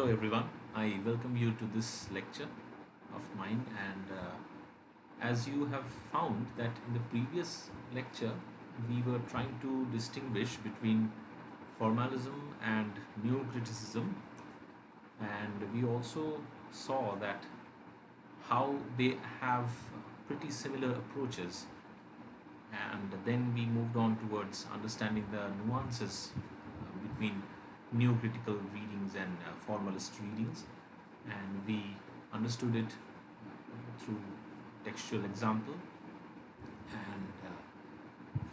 Hello everyone, I welcome you to this lecture of mine and as you have found that in the previous lecture we were trying to distinguish between formalism and neo-criticism, and we also saw that how they have pretty similar approaches, and then we moved on towards understanding the nuances between neo-critical readings and formalist readings, and we understood it through textual example. And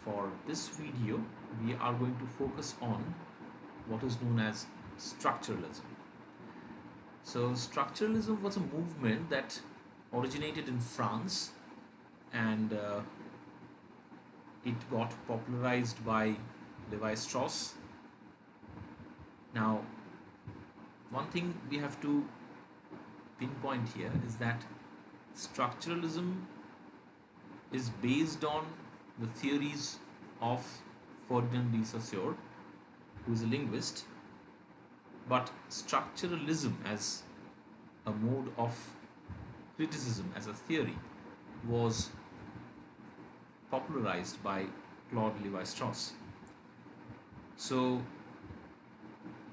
for this video we are going to focus on what is known as structuralism. So structuralism was a movement that originated in France, and it got popularized by Levi Strauss. Now, one thing we have to pinpoint here is that structuralism is based on the theories of Ferdinand de Saussure, who is a linguist, but structuralism as a mode of criticism, as a theory, was popularized by Claude Levi-Strauss. So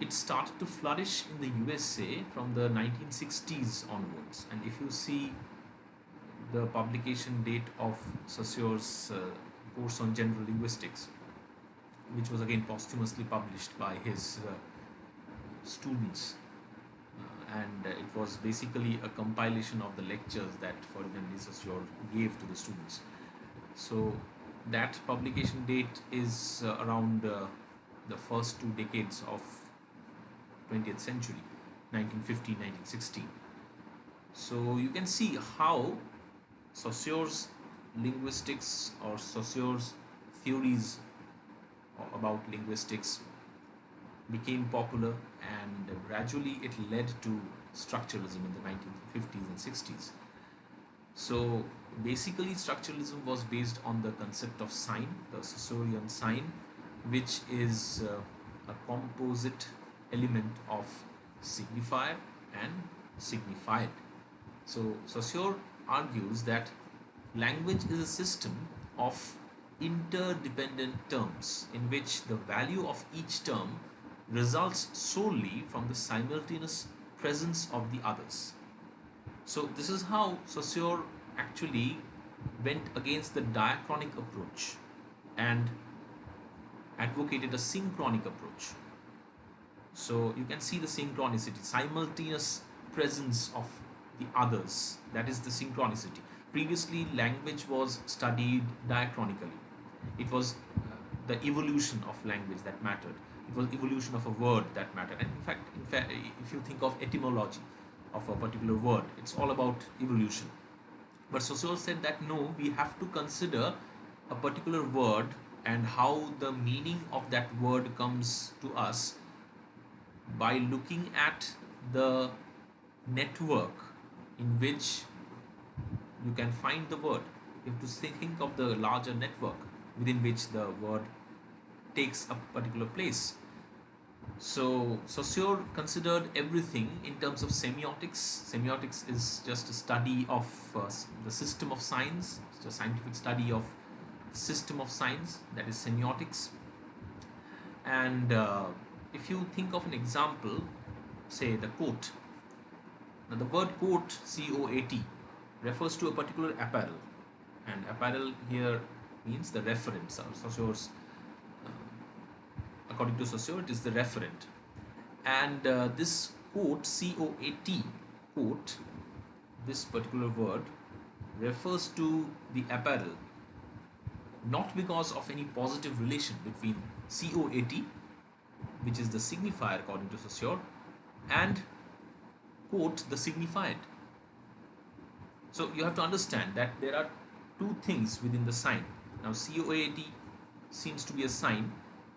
it started to flourish in the USA from the 1960s onwards, and if you see the publication date of Saussure's course on general linguistics, which was again posthumously published by his students, and it was basically a compilation of the lectures that Ferdinand de Saussure gave to the students. So that publication date is around the first 2 decades of 20th century, 1950, 1960. So you can see how Saussure's linguistics or Saussure's theories about linguistics became popular, and gradually it led to structuralism in the 1950s and 60s. So basically structuralism was based on the concept of sign, the Saussurean sign, which is a composite element of signifier and signified. So Saussure argues that language is a system of interdependent terms in which the value of each term results solely from the simultaneous presence of the others. So this is how Saussure actually went against the diachronic approach and advocated a synchronic approach. So you can see the synchronicity, simultaneous presence of the others, that is the synchronicity. Previously, language was studied diachronically. It was the evolution of language that mattered. It was evolution of a word that mattered. And in fact, if you think of etymology of a particular word, it's all about evolution. But Saussure said that no, we have to consider a particular word and how the meaning of that word comes to us by looking at the network in which you can find the word. You have to think of the larger network within which the word takes a particular place. So Saussure considered everything in terms of semiotics. Semiotics is just a study of the system of signs. It's a scientific study of system of signs, that is semiotics. And if you think of an example, say the coat. Now the word coat, C-O-A-T, refers to a particular apparel, and apparel here means the referent. Saussure's, according to Saussure, it is the referent. And this coat, C-O-A-T, coat, this particular word refers to the apparel, not because of any positive relation between C-O-A-T, which is the signifier according to Saussure, and quote, the signified. So you have to understand that there are two things within the sign. Now C-O-A-T seems to be a sign,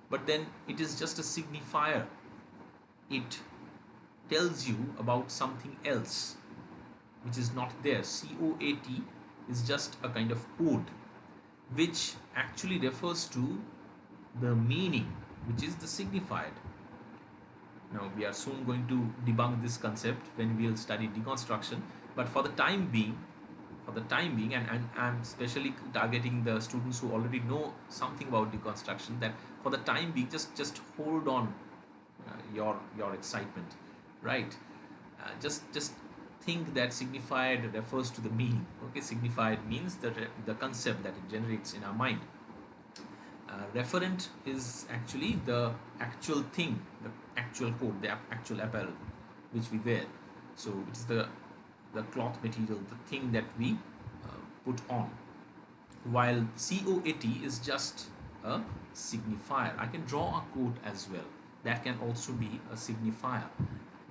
but then it is just a signifier. It tells you about something else which is not there. C-O-A-T is just a kind of code which actually refers to the meaning, which is the signified. Now we are soon going to debunk this concept when we'll study deconstruction. But for the time being, and I'm especially targeting the students who already know something about deconstruction, that for the time being, just hold on your excitement, right? Just think that signified refers to the meaning. Okay, signified means the concept that it generates in our mind. Referent is actually the actual thing, the actual coat, the actual apparel which we wear. So it's the cloth material, the thing that we put on. While COAT is just a signifier. I can draw a coat as well. That can also be a signifier,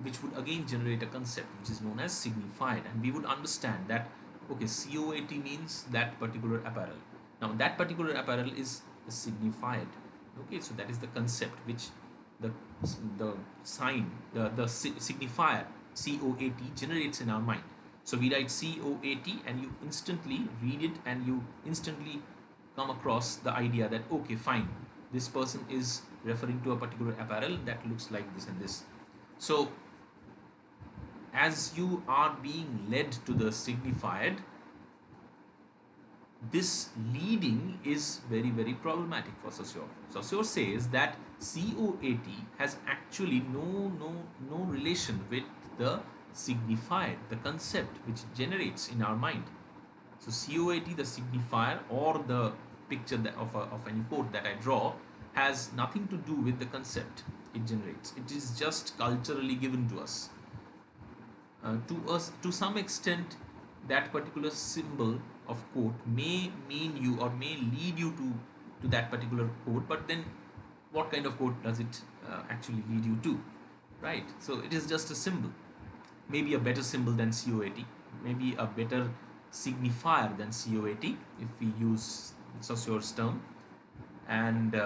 which would again generate a concept which is known as signified. And we would understand that, okay, COAT means that particular apparel. Now that particular apparel is signified. Okay, so that is the concept which the the sign, the signifier COAT generates in our mind. So we write COAT and you instantly read it and you instantly come across the idea that, okay, fine, this person is referring to a particular apparel that looks like this and this. So as you are being led to the signified, this leading is very, very problematic for Saussure. Saussure says that COAT has actually no relation with the signified, the concept which it generates in our mind. So COAT, the signifier, or the picture of any quote that I draw, has nothing to do with the concept it generates. It is just culturally given to us. To us, to some extent, that particular symbol of quote may mean you or may lead you to that particular quote, but then what kind of quote does it actually lead you to, right? So it is just a symbol, maybe a better symbol than COAT, maybe a better signifier than COAT if we use Saussure's term. And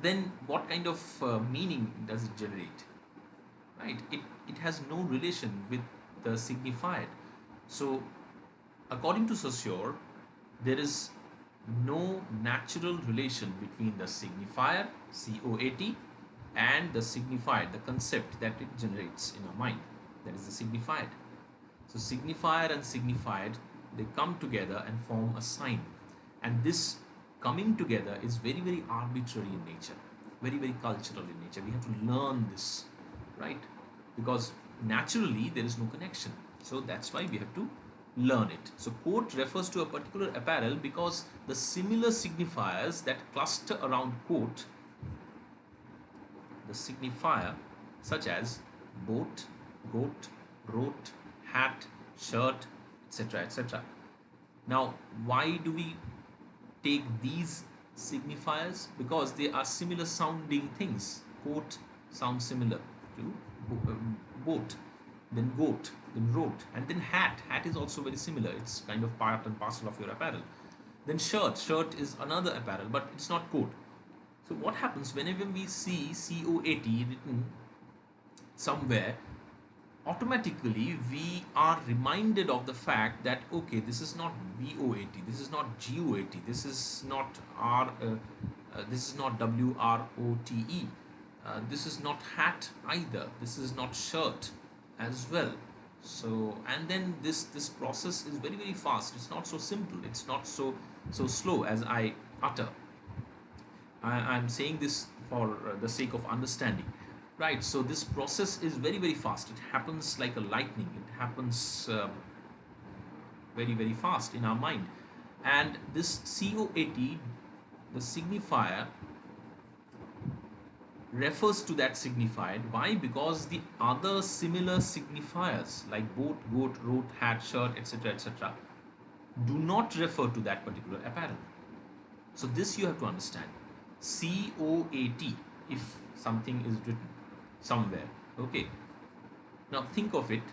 then what kind of meaning does it generate, right? It has no relation with the signified. So according to Saussure, there is no natural relation between the signifier COAT and the signified, the concept that it generates in our mind, that is the signified. So signifier and signified, they come together and form a sign, and this coming together is very, very arbitrary in nature, very, very cultural in nature. We have to learn this, right? Because naturally there is no connection, so that's why we have to learn it. So quote refers to a particular apparel because the similar signifiers that cluster around quote, the signifier such as boat, goat, wrote, hat, shirt, etc., etc. Now why do we take these signifiers? Because they are similar sounding things. Quote sounds similar to boat, then goat, then wrote, and then hat. Hat is also very similar. It's kind of part and parcel of your apparel. Then shirt. Shirt is another apparel, but it's not coat. So what happens whenever we see COAT written somewhere, automatically we are reminded of the fact that, okay, this is not BOAT, this is not GOAT, this is not this is not WROTE, this is not hat either, this is not shirt as well. So, and then this process is very, very fast. It's not so simple, it's not so slow as I utter. I'm saying this for the sake of understanding, right? So this process is very, very fast. It happens like a lightning. It happens very, very fast in our mind. And this COAT, the signifier, refers to that signified. Why? Because the other similar signifiers like boat, goat, wrote, hat, shirt, etc., etc., do not refer to that particular apparel. So this you have to understand. COAT, if something is written somewhere, okay. Now think of it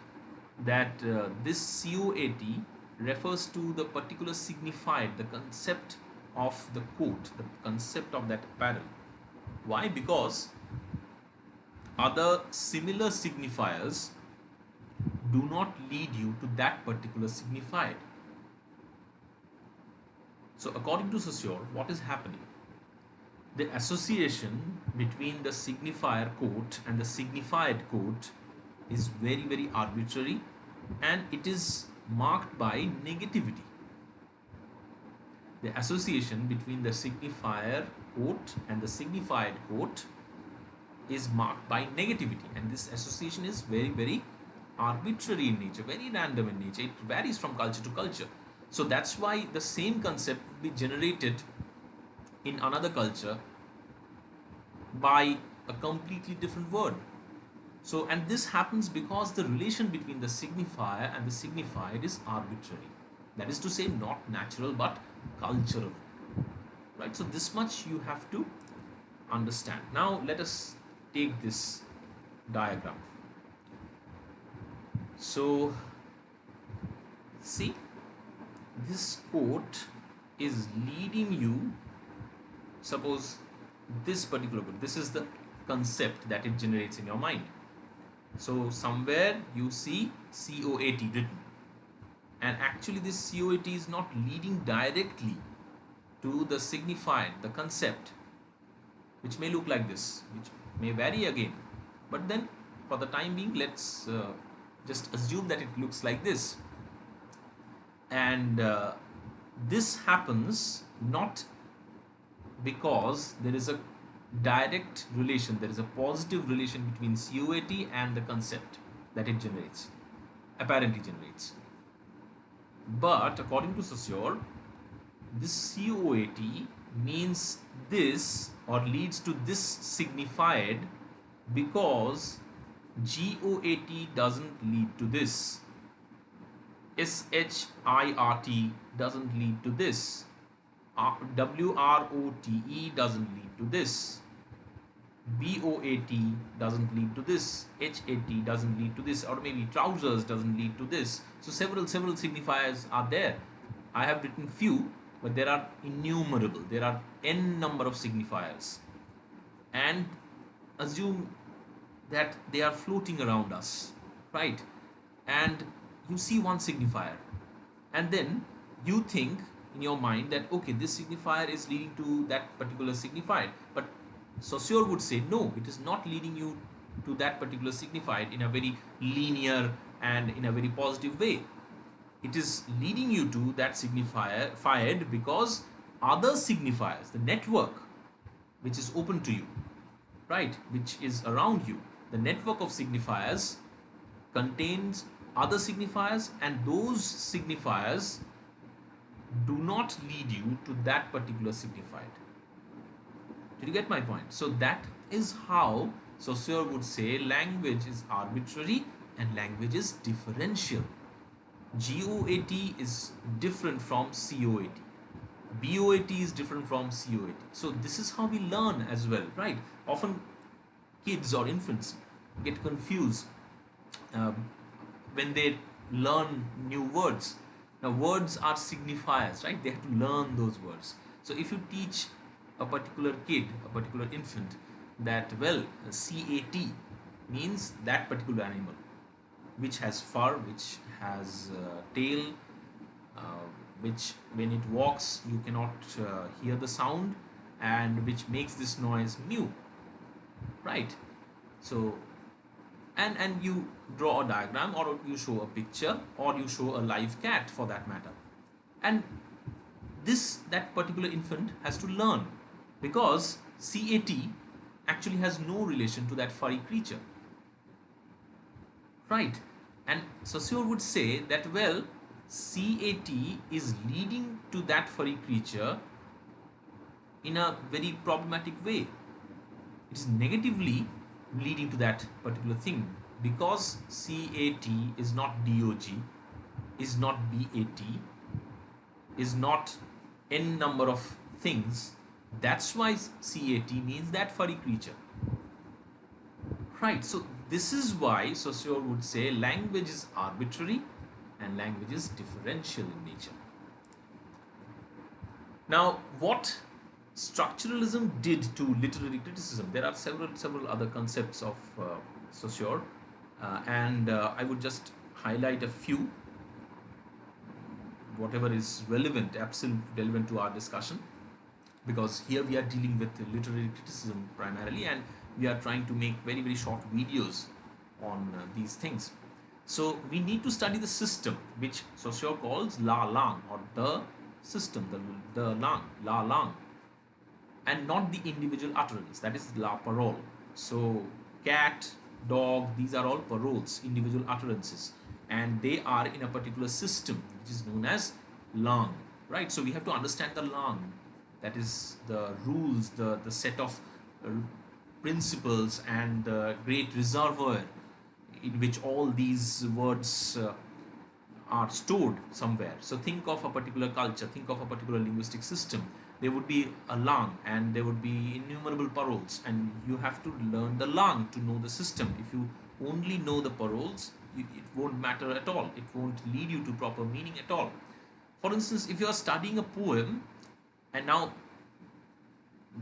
that this COAT refers to the particular signified, the concept of the coat, the concept of that apparel. Why? Because other similar signifiers do not lead you to that particular signified. So according to Saussure, what is happening? the association between the signifier quote and the signified quote is very, very arbitrary, and it is marked by negativity. The association between the signifier quote and the signified quote is marked by negativity, and this association is very, very arbitrary in nature, very random in nature. It varies from culture to culture. So that's why the same concept will be generated in another culture by a completely different word. So, and this happens because the relation between the signifier and the signified is arbitrary. That is to say, not natural but cultural. Right? So, this much you have to understand. Now, let us take this diagram. So, see, this quote is leading you. Suppose this particular quote, this is the concept that it generates in your mind. So somewhere you see COAT written, and actually this COAT is not leading directly to the signified, the concept, which may look like this, which may vary again, but then for the time being, let's just assume that it looks like this. And this happens not because there is a direct relation, there is a positive relation between COAT and the concept that it generates, apparently generates. But according to Saussure, this COAT means this or leads to this signified because GOAT doesn't lead to this. SHIRT doesn't lead to this. WROTE doesn't lead to this. BOAT doesn't lead to this. HAT doesn't lead to this, or maybe trousers doesn't lead to this. So several signifiers are there. I have written few, but there are innumerable. There are n number of signifiers, and assume that they are floating around us, right? And you see one signifier, and then you think in your mind that okay, this signifier is leading to that particular signified, but Saussure would say no, it is not leading you to that particular signified in a very linear and in a very positive way. It is leading you to that signifier fired because other signifiers, the network which is open to you, right, which is around you, the network of signifiers contains other signifiers, and those signifiers do not lead you to that particular signified. Did you get my point? So that is how Saussure would say language is arbitrary and language is differential. GOAT is different from COAT. BOAT is different from COAT. So this is how we learn as well, right? Often kids or infants get confused when they learn new words. Now words are signifiers, right? They have to learn those words. So if you teach a particular kid, a particular infant, that well, CAT means that particular animal, which has fur, which has tail, which when it walks you cannot hear the sound, and which makes this noise mew, right? So and you draw a diagram, or you show a picture, or you show a live cat for that matter, and that particular infant has to learn, because CAT actually has no relation to that furry creature, right? And Saussure would say that well, CAT is leading to that furry creature in a very problematic way. It is negatively leading to that particular thing, because CAT is not DOG, is not BAT, is not n number of things. That's why CAT means that furry creature, right? So this is why Saussure would say language is arbitrary and language is differential in nature. Now, what structuralism did to literary criticism, there are several other concepts of Saussure, and I would just highlight a few, whatever is relevant, absolutely relevant to our discussion. because here we are dealing with literary criticism primarily, and we are trying to make very, very short videos on these things. So we need to study the system, which Saussure calls la langue, or the system, the langue, la langue, and not the individual utterance, that is la parole. So cat, dog, these are all paroles, individual utterances, and they are in a particular system which is known as langue, right? So we have to understand the langue, that is the rules, the set of uh, principles and the great reservoir in which all these words are stored somewhere. So think of a particular culture, think of a particular linguistic system. There would be a langue and there would be innumerable paroles, and you have to learn the langue to know the system. If you only know the paroles, it won't matter at all. It won't lead you to proper meaning at all. For instance, if you are studying a poem, and now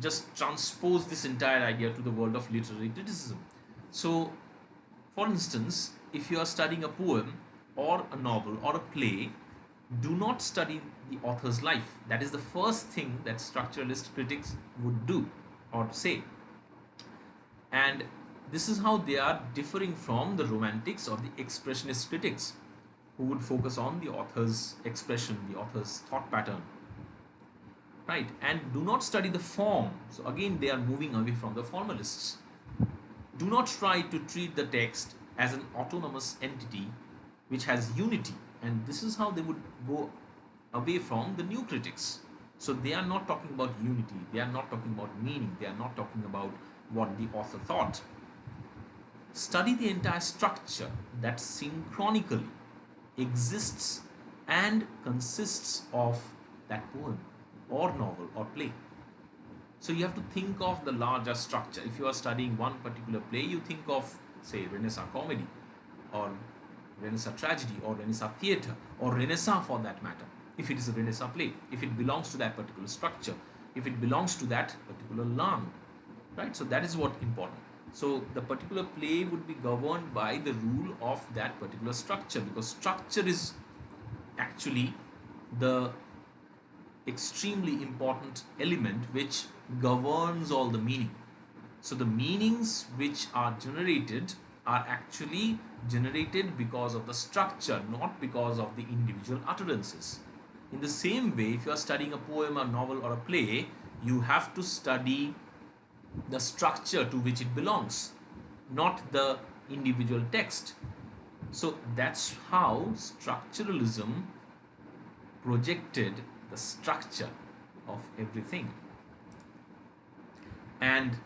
just transpose this entire idea to the world of literary criticism. So, for instance, if you are studying a poem or a novel or a play, do not study the author's life. That is the first thing that structuralist critics would do or say. And this is how they are differing from the romantics or the expressionist critics, who would focus on the author's expression, the author's thought pattern. Right? And do not study the form. So again, they are moving away from the formalists. Do not try to treat the text as an autonomous entity which has unity. And this is how they would go away from the new critics. So they are not talking about unity, they are not talking about meaning, they are not talking about what the author thought. Study the entire structure that synchronically exists and consists of that poem or novel or play. So you have to think of the larger structure. If you are studying one particular play, you think of, say, Renaissance comedy, or Renaissance tragedy, or Renaissance theatre, or Renaissance for that matter. If it is a Renaissance play, if it belongs to that particular structure, if it belongs to that particular langue, right? So that is what important. So the particular play would be governed by the rule of that particular structure, because structure is actually the extremely important element which governs all the meaning. So the meanings which are generated are actually generated because of the structure, not because of the individual utterances. In the same way, if you are studying a poem, a novel, or a play, you have to study the structure to which it belongs, not the individual text. So that's how structuralism projected the structure of everything. And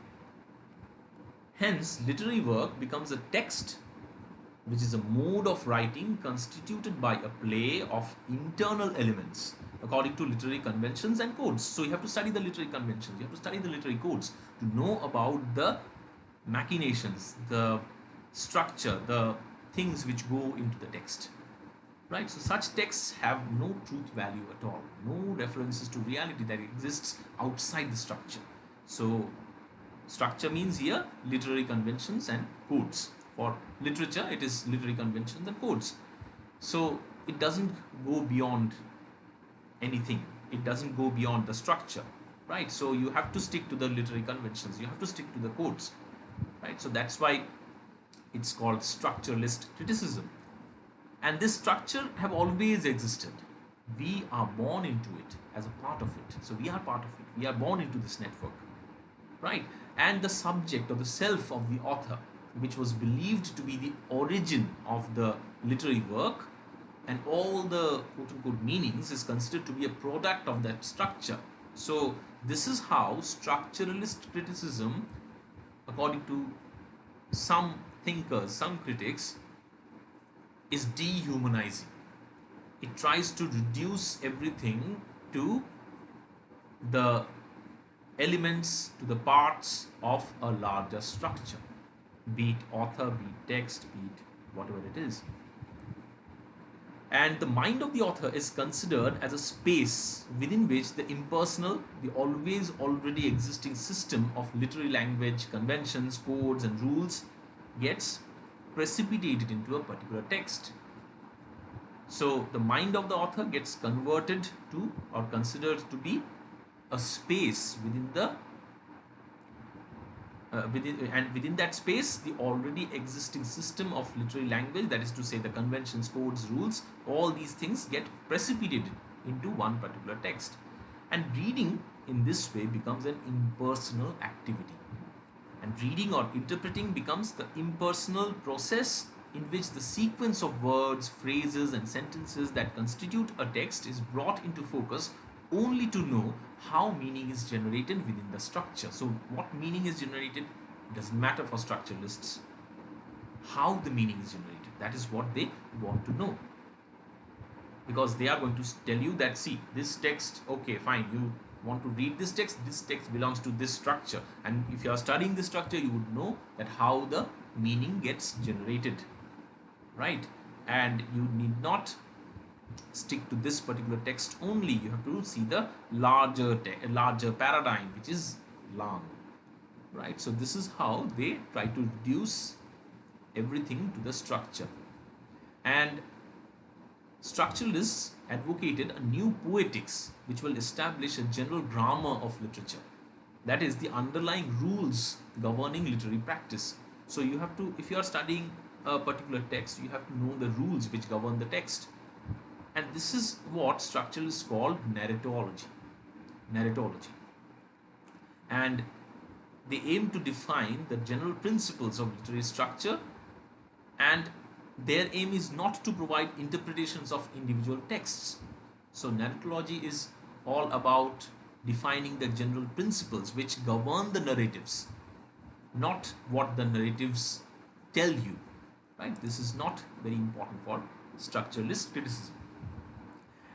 hence, literary work becomes a text, which is a mode of writing constituted by a play of internal elements according to literary conventions and codes. So you have to study the literary conventions, you have to study the literary codes to know about the machinations, the structure, the things which go into the text. Right? So such texts have no truth value at all, no references to reality that exists outside the structure. So structure means here literary conventions and codes. For literature, it is literary conventions and codes. So it doesn't go beyond anything. It doesn't go beyond the structure, right? So you have to stick to the literary conventions. You have to stick to the codes, right? So that's why it's called structuralist criticism. And this structure have always existed. We are born into it as a part of it. So we are part of it. We are born into this network, right? And the subject or the self of the author, which was believed to be the origin of the literary work, and all the quote-unquote meanings, is considered to be a product of that structure. So this is how structuralist criticism, according to some thinkers, some critics, is dehumanizing. It tries to reduce everything to the elements, to the parts of a larger structure, be it author, be it text, be it whatever it is. And the mind of the author is considered as a space within which the impersonal, the always already existing system of literary language, conventions, codes, and rules gets precipitated into a particular text. So the mind of the author gets converted to, or considered to be, a space within the within that space the already existing system of literary language, that is to say the conventions, codes, rules, all these things get precipitated into one particular text, and reading in this way becomes an impersonal activity, and reading or interpreting becomes the impersonal process in which the sequence of words, phrases, and sentences that constitute a text is brought into focus only to know how meaning is generated within the structure. So, what meaning is generated doesn't matter for structuralists. How the meaning is generated, that is what they want to know. Because they are going to tell you that, see, this text, okay, fine, you want to read this text belongs to this structure, and if you are studying this structure you would know that how the meaning gets generated, right? And you need not stick to this particular text only, you have to see the larger paradigm, which is long, right? So this is how they try to reduce everything to the structure. And structuralists advocated a new poetics which will establish a general grammar of literature, that is the underlying rules governing literary practice. So you have to, if you are studying a particular text, you have to know the rules which govern the text, and this is what structuralists call narratology, and they aim to define the general principles of literary structure, and their aim is not to provide interpretations of individual texts. So narratology is all about defining the general principles which govern the narratives, not what the narratives tell you, right? This is not very important for structuralist criticism.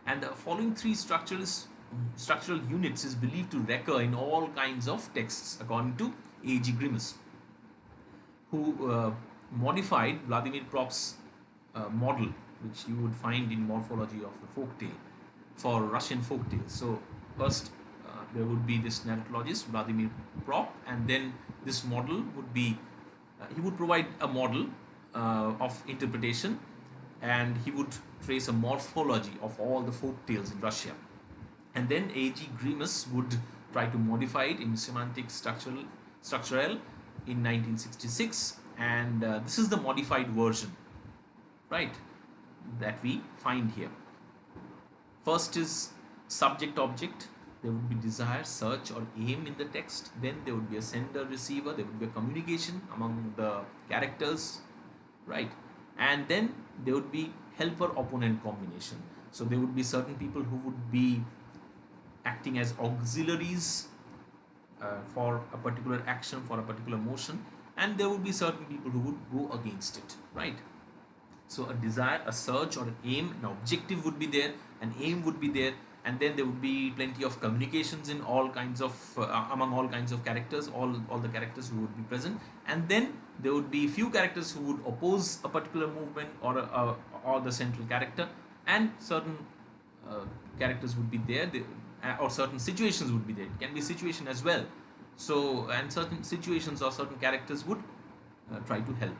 And the following three structural units is believed to recur in all kinds of texts according to A.G. Grimes, who modified Vladimir Prop's model, which you would find in Morphology of the Folktale, for Russian folktales. So first there would be this narratologist Vladimir Prop, and then this model would be he would provide a model of interpretation, and he would trace a morphology of all the folk tales in Russia. And then A.G. Grimes would try to modify it in Semantic Structural in 1966, and this is the modified version, right, that we find here. First is subject object. There would be desire, search, or aim in the text. Then there would be a sender receiver. There would be a communication among the characters, right? And then there would be helper opponent combination. So there would be certain people who would be acting as auxiliaries for a particular action, for a particular motion, and there would be certain people who would go against it, right? So a desire, a search, or an aim, an objective would be there, an aim would be there, and then there would be plenty of communications in all kinds of among all kinds of characters, all the characters who would be present, and then there would be few characters who would oppose a particular movement or the central character, and certain characters would be there, or certain situations would be there. It can be situation as well. So, and certain situations or certain characters would try to help.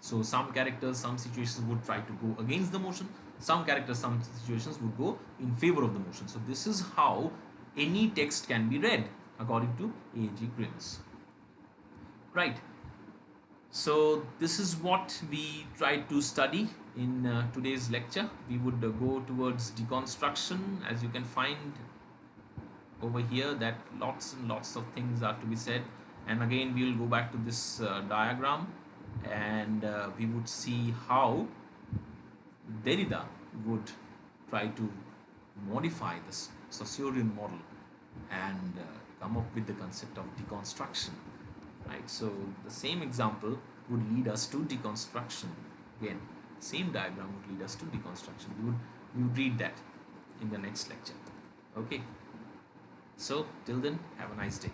So some characters, some situations would try to go against the motion. Some characters, some situations would go in favor of the motion. So this is how any text can be read according to A.G. Grimes. Right. So this is what we tried to study in today's lecture. We would go towards deconstruction. As you can find over here, that lots and lots of things are to be said. And again, we will go back to this diagram, and we would see how Derrida would try to modify this Saussurean model and come up with the concept of deconstruction, right? So the same example would lead us to deconstruction. Again, same diagram would lead us to deconstruction. We would read that in the next lecture. Okay. So till then, have a nice day.